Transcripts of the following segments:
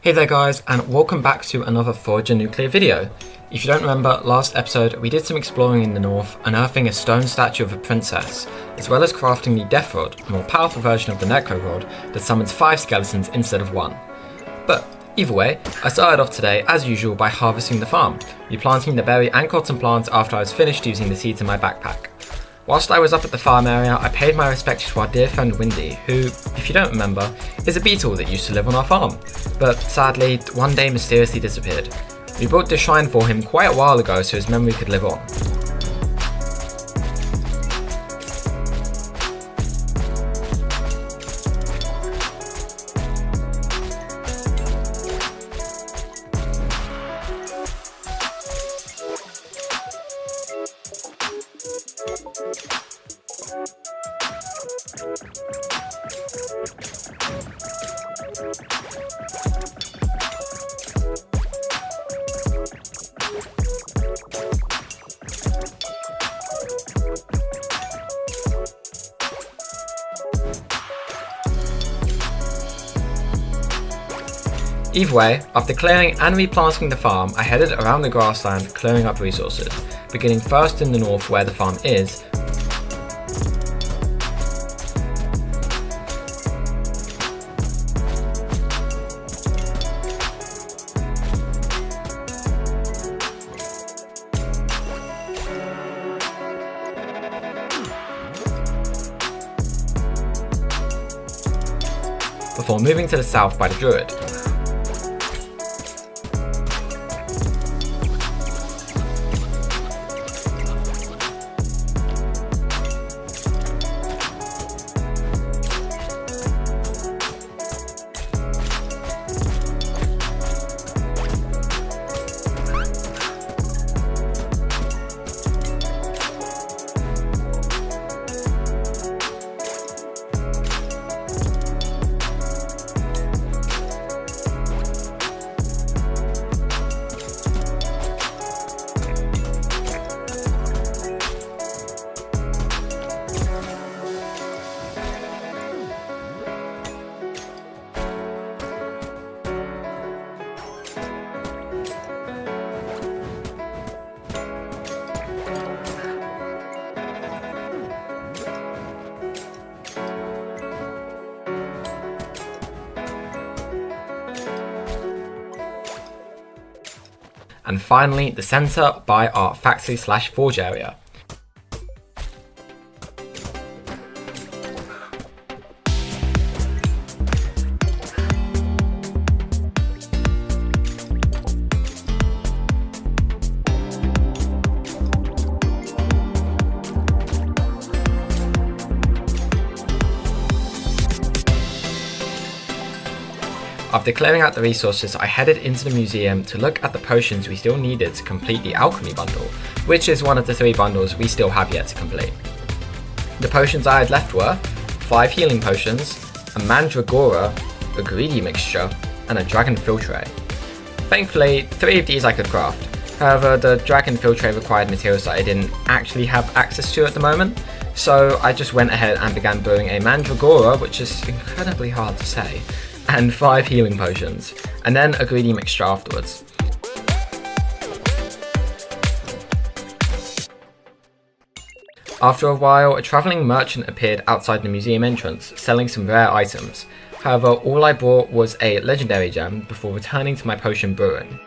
Hey there guys, and welcome back to another Forager Nuclear video. If you don't remember, last episode we did some exploring in the north, unearthing a stone statue of a princess, as well as crafting the Death Rod, a more powerful version of the Necro Rod that summons 5 skeletons instead of 1. But either way, I started off today as usual by harvesting the farm, replanting the berry and cotton plants after I was finished using the seeds in my backpack. Whilst I was up at the farm area, I paid my respects to our dear friend Windy, who, if you don't remember, is a beetle that used to live on our farm, but sadly, one day mysteriously disappeared. We built this shrine for him quite a while ago so his memory could live on. Either way, after clearing and replanting the farm, I headed around the grassland clearing up resources, beginning first in the north where the farm is, before moving to the south by the Druid. And finally, the centre by our factory/forge area. After clearing out the resources, I headed into the museum to look at the potions we still needed to complete the alchemy bundle, which is one of the 3 bundles we still have yet to complete. The potions I had left were 5 healing potions, a mandragora, a greedy mixture, and a dragon filtre. Thankfully, 3 of these I could craft. However, the dragon filtre required materials that I didn't actually have access to at the moment, so I just went ahead and began brewing a mandragora, which is incredibly hard to say, and 5 healing potions, and then a greedy mixture afterwards. After a while, a travelling merchant appeared outside the museum entrance, selling some rare items. However, all I bought was a legendary gem before returning to my potion brewing.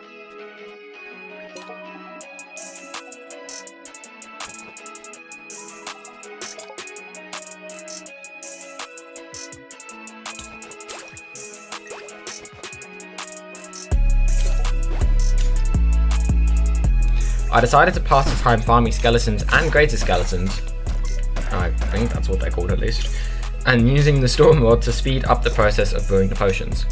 I decided to pass the time farming skeletons and greater skeletons, I think that's what they're called at least, and using the storm rod to speed up the process of brewing the potions.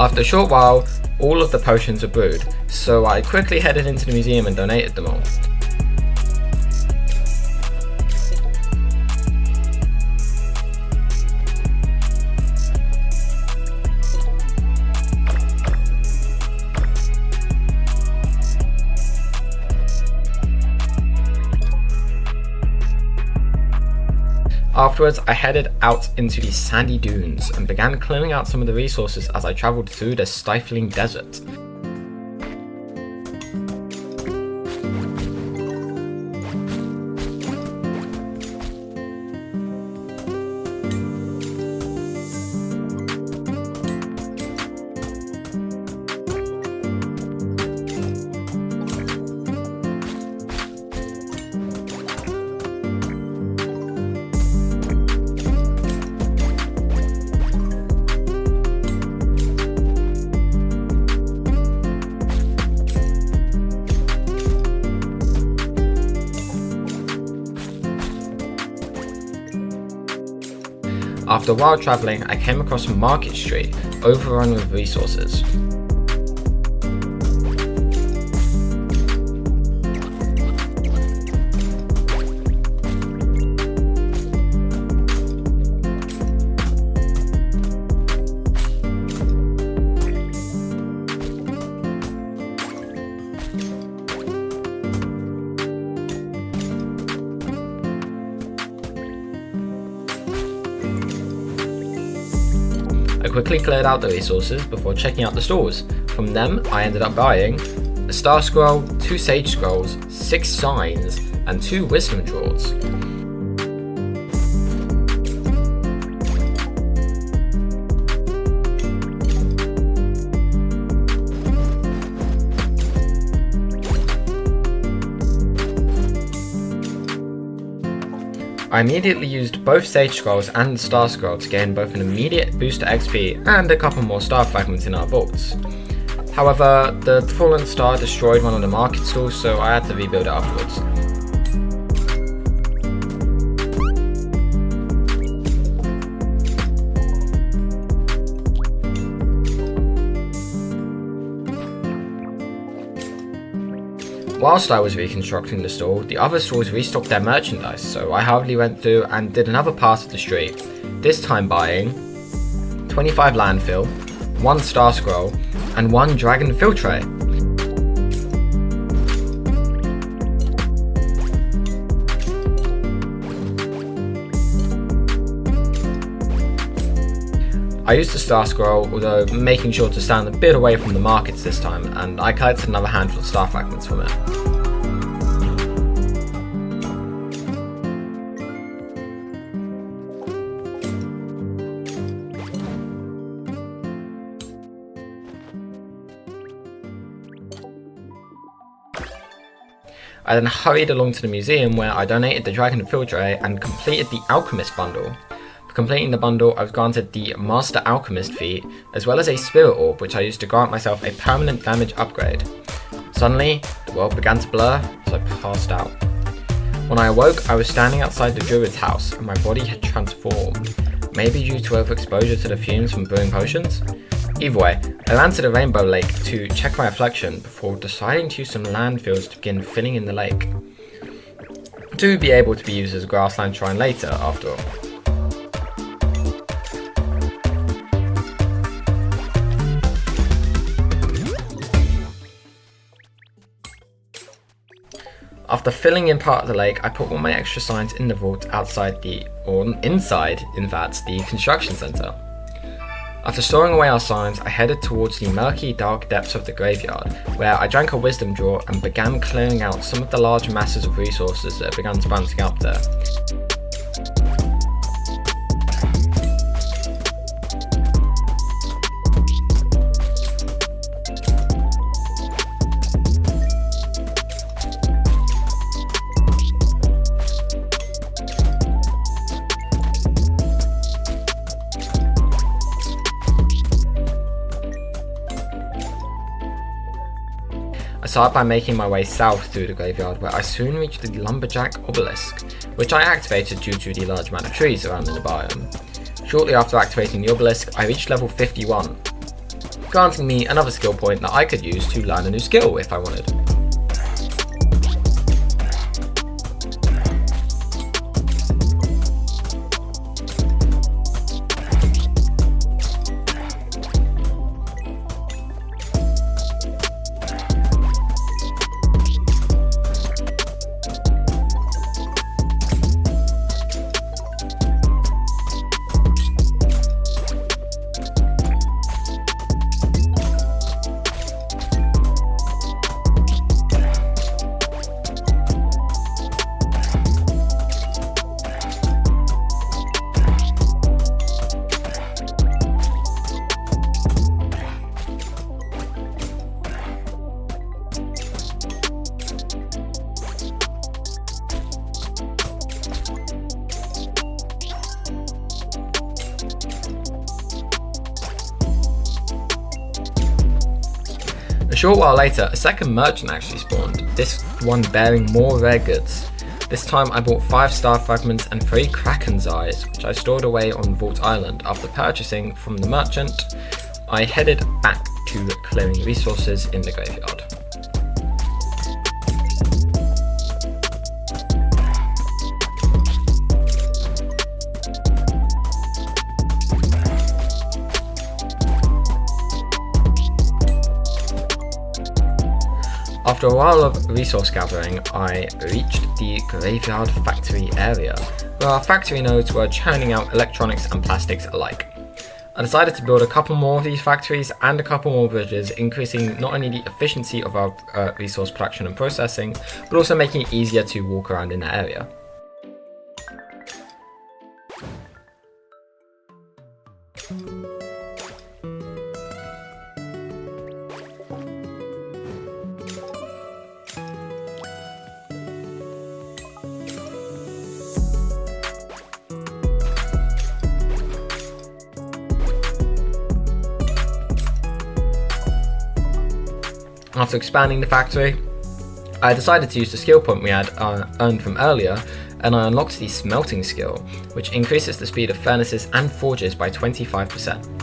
After a short while, all of the potions were brewed, so I quickly headed into the museum and donated them all. Afterwards, I headed out into the sandy dunes and began clearing out some of the resources as I travelled through the stifling desert. After a while travelling, I came across Market Street, overrun with resources. I quickly cleared out the resources before checking out the stores. From them, I ended up buying a star scroll, 2 sage scrolls, 6 signs, and 2 wisdom drawers. I immediately used both Sage Scrolls and the Star Scroll to gain both an immediate boost to XP and a couple more star fragments in our vaults. However, the fallen star destroyed one of the market stalls, so I had to rebuild it afterwards. Whilst I was reconstructing the stall, the other stalls restocked their merchandise, so I hurriedly went through and did another pass of the street, this time buying 25 landfill, 1 star scroll, and 1 dragon filtre. I used the star scroll, although making sure to stand a bit away from the markets this time, and I collected another handful of star fragments from it. I then hurried along to the museum where I donated the dragon filtre and completed the alchemist bundle. For completing the bundle, I was granted the Master Alchemist feat, as well as a Spirit Orb, which I used to grant myself a permanent damage upgrade. Suddenly, the world began to blur as I passed out. When I awoke, I was standing outside the druid's house, and my body had transformed. Maybe due to overexposure to the fumes from brewing potions? Either way, I ran to the Rainbow Lake to check my reflection before deciding to use some landfills to begin filling in the lake. To be able to be used as a grassland shrine later, after all. After filling in part of the lake, I put all my extra signs in the vault inside, in fact, the construction centre. After storing away our signs, I headed towards the murky, dark depths of the graveyard, where I drank a wisdom draw and began clearing out some of the large masses of resources that began sprouting up there. I started by making my way south through the graveyard, where I soon reached the Lumberjack Obelisk, which I activated due to the large amount of trees around in the biome. Shortly after activating the obelisk, I reached level 51. granting me another skill point that I could use to learn a new skill if I wanted. A short while later, a second merchant actually spawned, this one bearing more rare goods. This time I bought 5 star fragments and 3 kraken's eyes, which I stored away on Vault Island. After purchasing from the merchant, I headed back to clearing resources in the graveyard. After a while of resource gathering, I reached the graveyard factory area, where our factory nodes were churning out electronics and plastics alike. I decided to build a couple more of these factories and a couple more bridges, increasing not only the efficiency of our resource production and processing, but also making it easier to walk around in the area. After expanding the factory, I decided to use the skill point we had earned from earlier, and I unlocked the smelting skill, which increases the speed of furnaces and forges by 25%.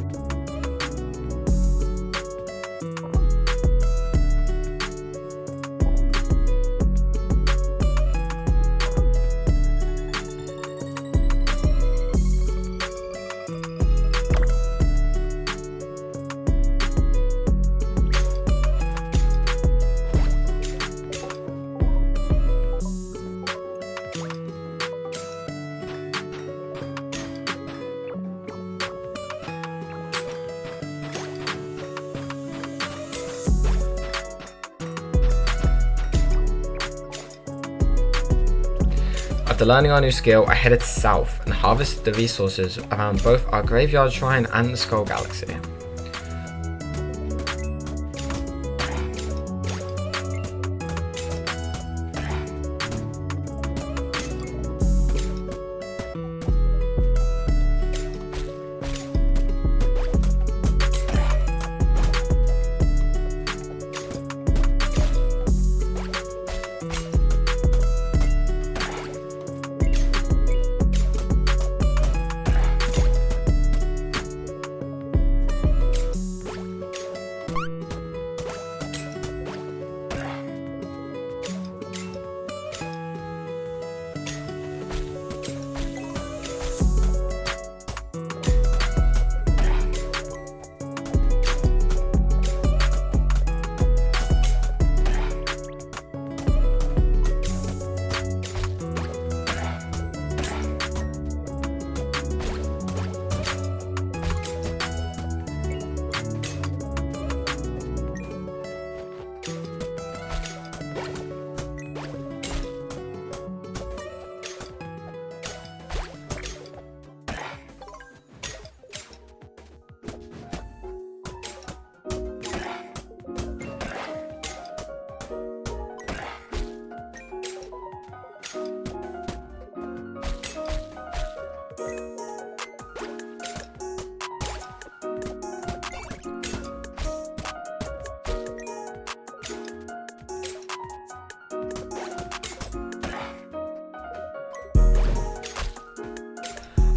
After learning our new skill, I headed south and harvested the resources around both our graveyard shrine and the Skull Galaxy.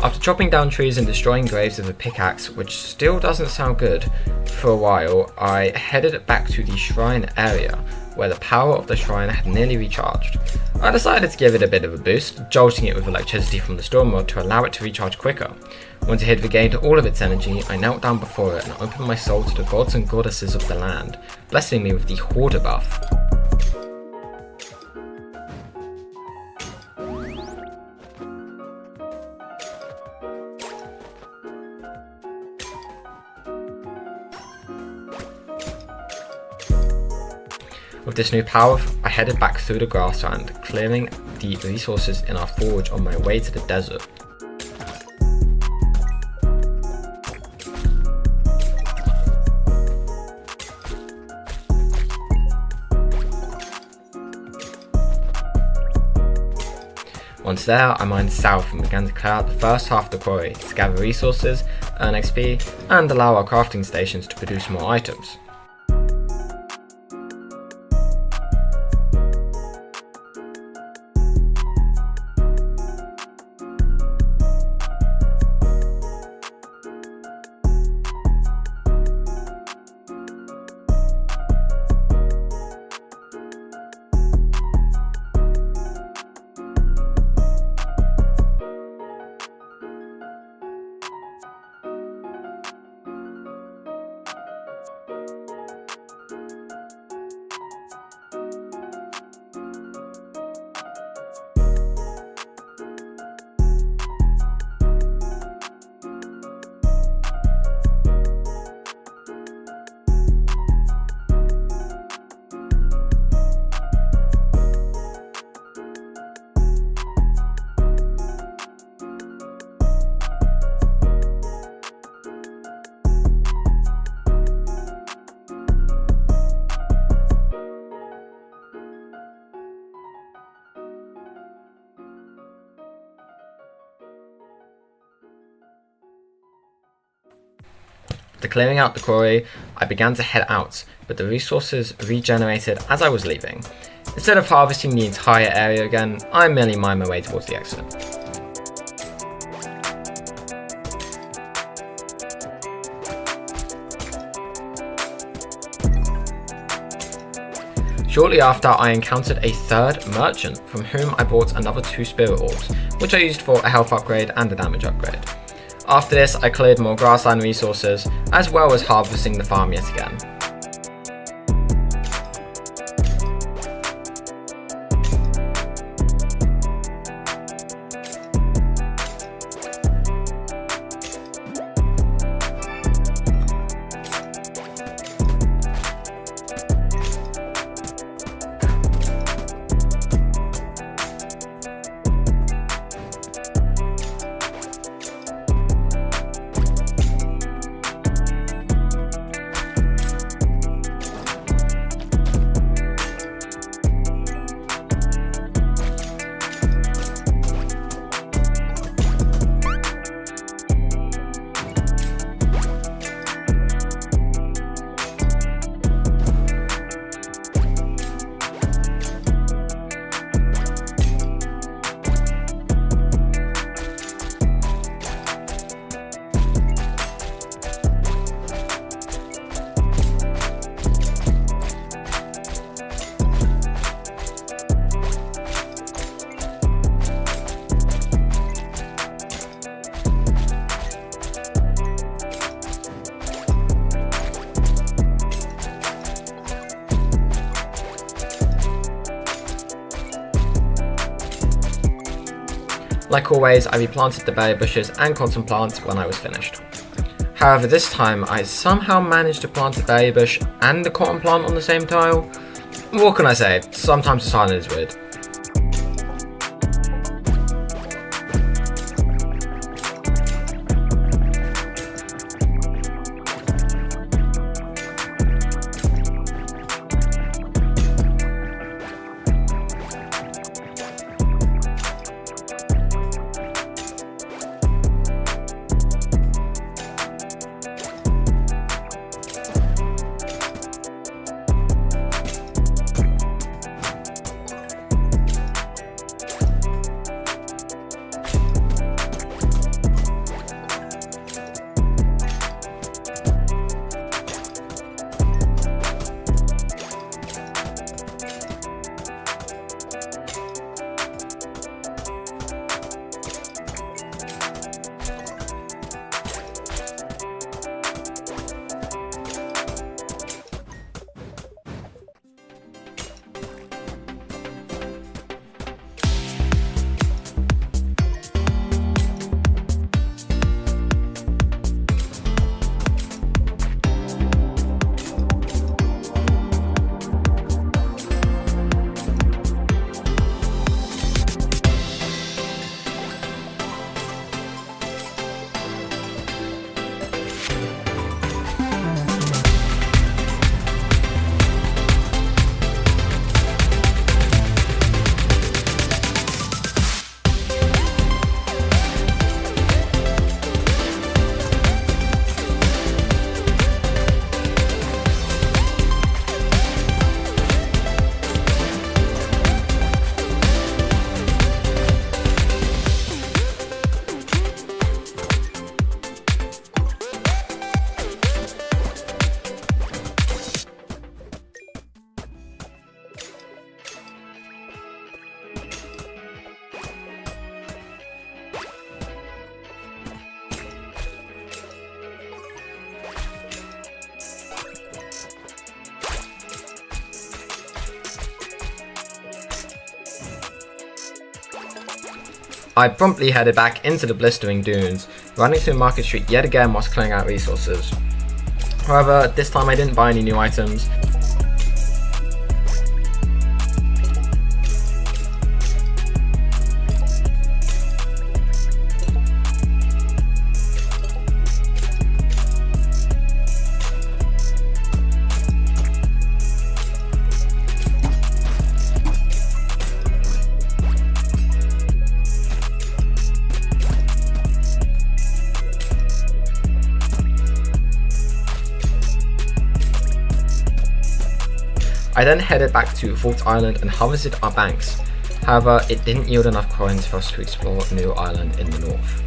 After chopping down trees and destroying graves with a pickaxe, which still doesn't sound good, for a while, I headed back to the shrine area, where the power of the shrine had nearly recharged. I decided to give it a bit of a boost, jolting it with electricity from the storm rod to allow it to recharge quicker. Once it had regained all of its energy, I knelt down before it and opened my soul to the gods and goddesses of the land, blessing me with the Hoarder buff. With this new power, I headed back through the grassland, clearing the resources in our forge on my way to the desert. Once there, I mined south and began to clear out the first half of the quarry to gather resources, earn XP, and allow our crafting stations to produce more items. After clearing out the quarry, I began to head out, but the resources regenerated as I was leaving. Instead of harvesting the entire area again, I merely mined my way towards the exit. Shortly after, I encountered a third merchant, from whom I bought another 2 spirit orbs, which I used for a health upgrade and a damage upgrade. After this, I cleared more grassland resources, as well as harvesting the farm yet again. Like always, I replanted the berry bushes and cotton plants when I was finished. However, this time I somehow managed to plant a berry bush and a cotton plant on the same tile. What can I say? Sometimes the silent is weird. I promptly headed back into the blistering dunes, running through Market Street yet again whilst clearing out resources. However, this time I didn't buy any new items. I then headed back to Fort Island and harvested our banks. However, it didn't yield enough coins for us to explore a new island in the north.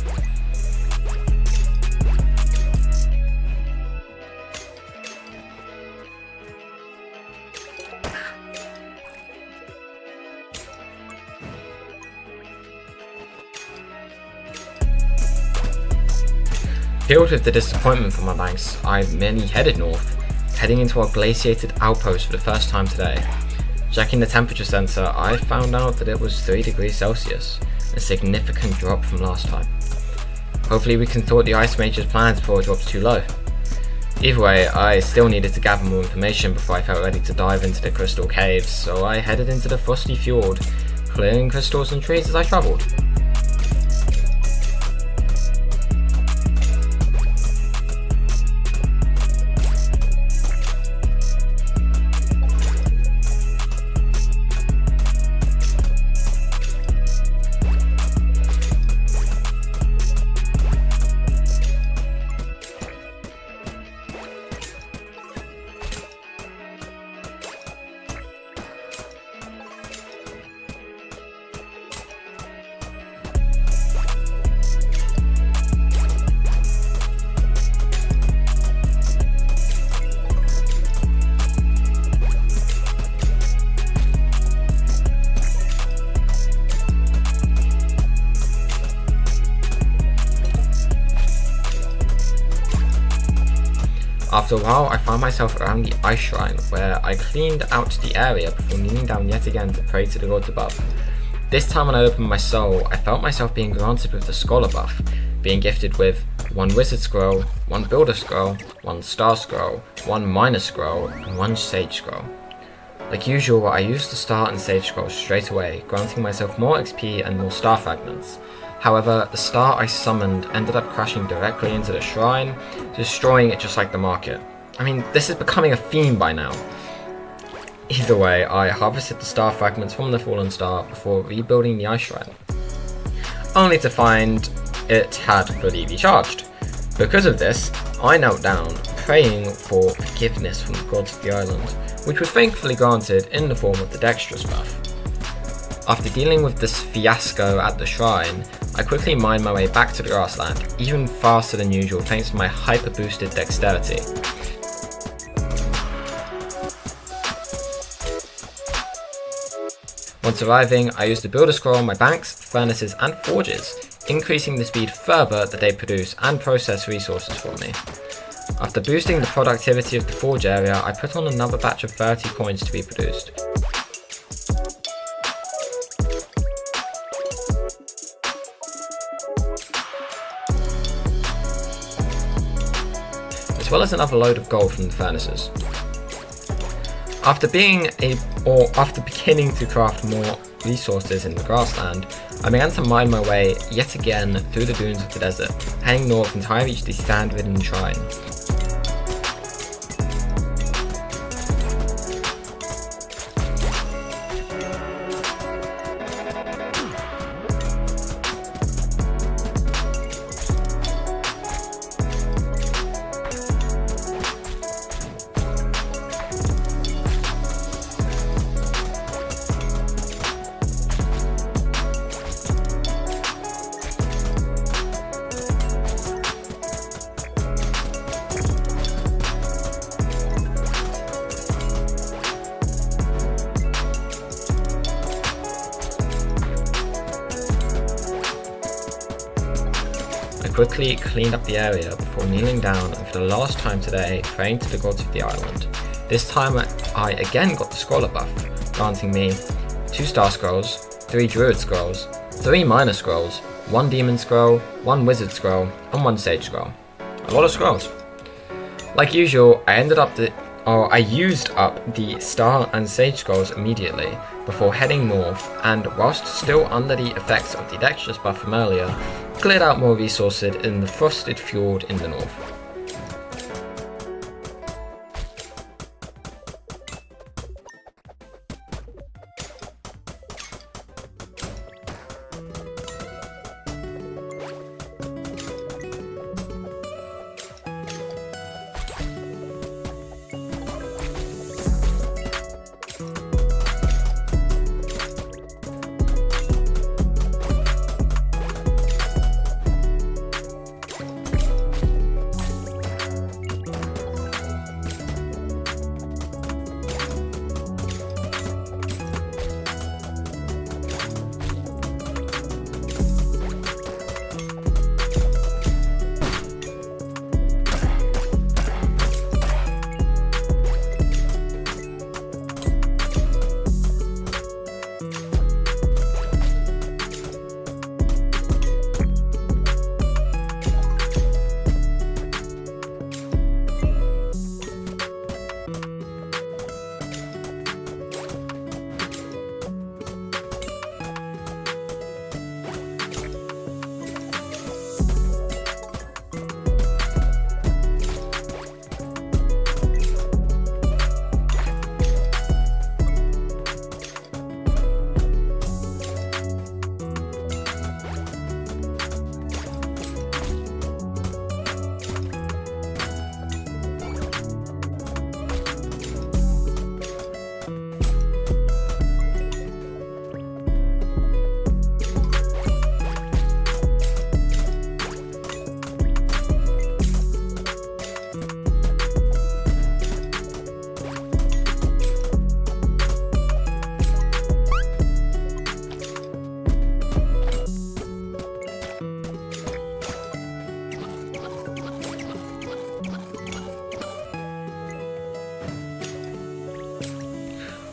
Filled with the disappointment for my banks, I merely headed north, heading into our glaciated outpost for the first time today. Checking the temperature sensor, I found out that it was 3 degrees Celsius, a significant drop from last time. Hopefully we can thwart the Ice Mage's plans before it drops too low. Either way, I still needed to gather more information before I felt ready to dive into the crystal caves, so I headed into the frosty fjord, clearing crystals and trees as I travelled. After a while, I found myself around the ice shrine, where I cleaned out the area before kneeling down yet again to pray to the gods above. This time when I opened my soul, I felt myself being granted with the scholar buff, being gifted with 1 wizard scroll, 1 builder scroll, 1 star scroll, 1 miner scroll, and 1 sage scroll. Like usual, I used the star and sage scrolls straight away, granting myself more XP and more star fragments. However, the star I summoned ended up crashing directly into the shrine, destroying it just like the market. I mean, this is becoming a theme by now. Either way, I harvested the star fragments from the fallen star before rebuilding the ice shrine, only to find it had fully recharged. Because of this, I knelt down, praying for forgiveness from the gods of the island, which was thankfully granted in the form of the dexterous buff. After dealing with this fiasco at the shrine, I quickly mined my way back to the grassland, even faster than usual thanks to my hyper boosted dexterity. Once arriving, I used the builder scroll on my banks, furnaces and forges, increasing the speed further that they produce and process resources for me. After boosting the productivity of the forge area, I put on another batch of 30 coins to be produced. As well as another load of gold from the furnaces. After beginning to craft more resources in the grassland, I began to mine my way yet again through the dunes of the desert, heading north until I reached the sand-ridden shrine. I quickly cleaned up the area before kneeling down and for the last time today praying to the gods of the island. This time I again got the scholar buff, granting me 2 star scrolls, 3 druid scrolls, 3 minor scrolls, 1 demon scroll, 1 wizard scroll, and 1 sage scroll. A lot of scrolls. Like usual, I used up the star and sage scrolls immediately before heading north, and whilst still under the effects of the dexterous buff from earlier, cleared out more resources in the frosted fjord in the north.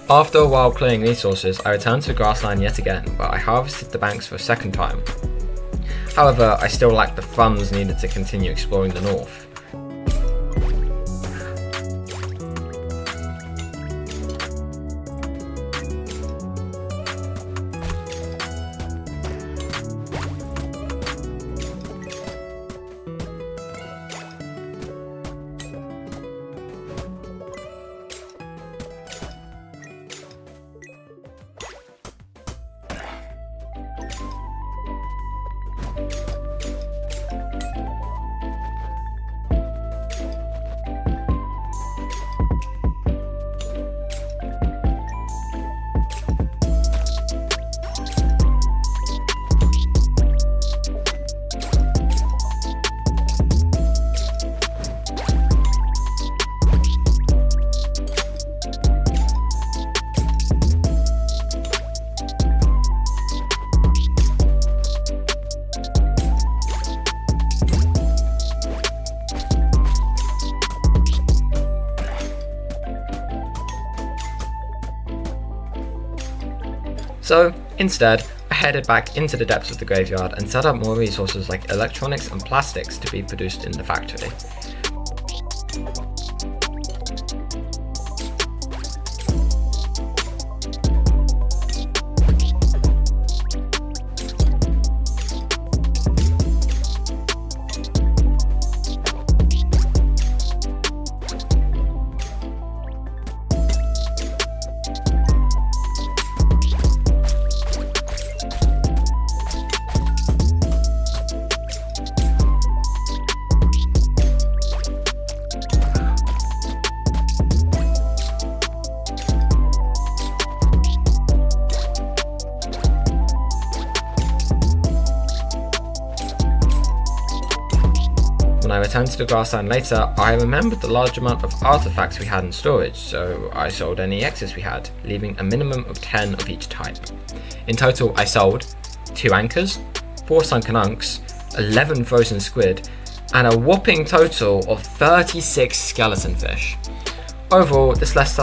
After a while clearing resources, I returned to the grassland yet again, where I harvested the banks for a second time. However, I still lacked the funds needed to continue exploring the north. So, instead, I headed back into the depths of the graveyard and set up more resources like electronics and plastics to be produced in the factory. When I returned to the grassland later, I remembered the large amount of artifacts we had in storage, so I sold any excess we had, leaving a minimum of 10 of each type. In total, I sold 2 anchors, 4 sunken unks, 11 frozen squid, and a whopping total of 36 skeleton fish. Overall, this left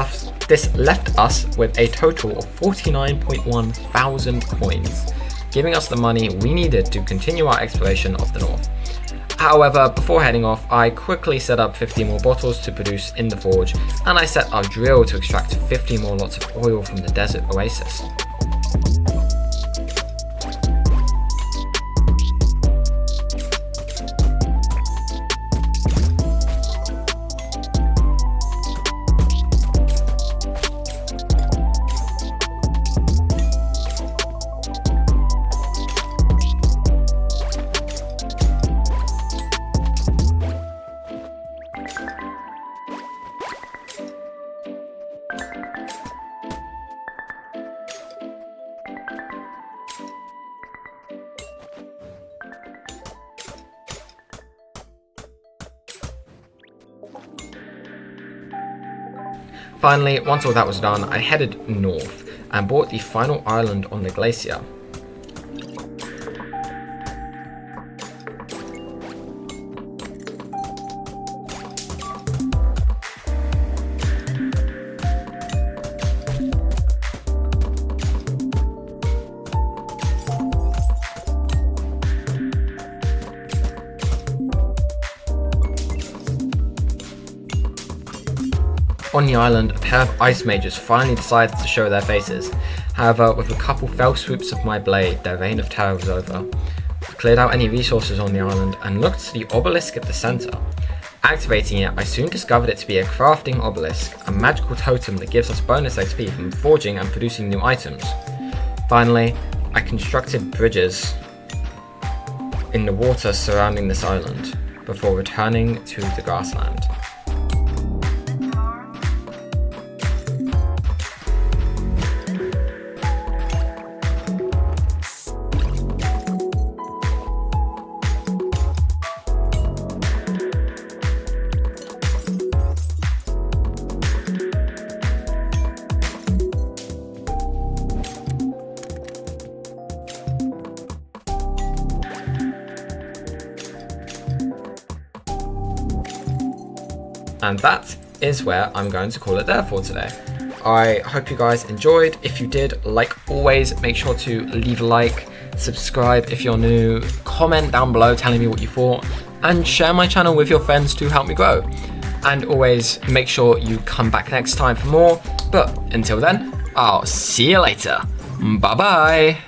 us with a total of 49.1 thousand coins, giving us the money we needed to continue our exploration of the north. However, before heading off, I quickly set up 50 more bottles to produce in the forge, and I set our drill to extract 50 more lots of oil from the desert oasis. Finally, once all that was done, I headed north and bought the final island on the glacier. On the island, a pair of ice mages finally decided to show their faces. However, with a couple fell swoops of my blade, their reign of terror was over. I cleared out any resources on the island and looked to the obelisk at the center. Activating it, I soon discovered it to be a crafting obelisk, a magical totem that gives us bonus XP from forging and producing new items. Finally, I constructed bridges in the water surrounding this island before returning to the grassland. And that is where I'm going to call it there for today. I hope you guys enjoyed. If you did, like always, make sure to leave a like, subscribe if you're new, comment down below telling me what you thought, and share my channel with your friends to help me grow. And always make sure you come back next time for more. But until then, I'll see you later. Bye bye.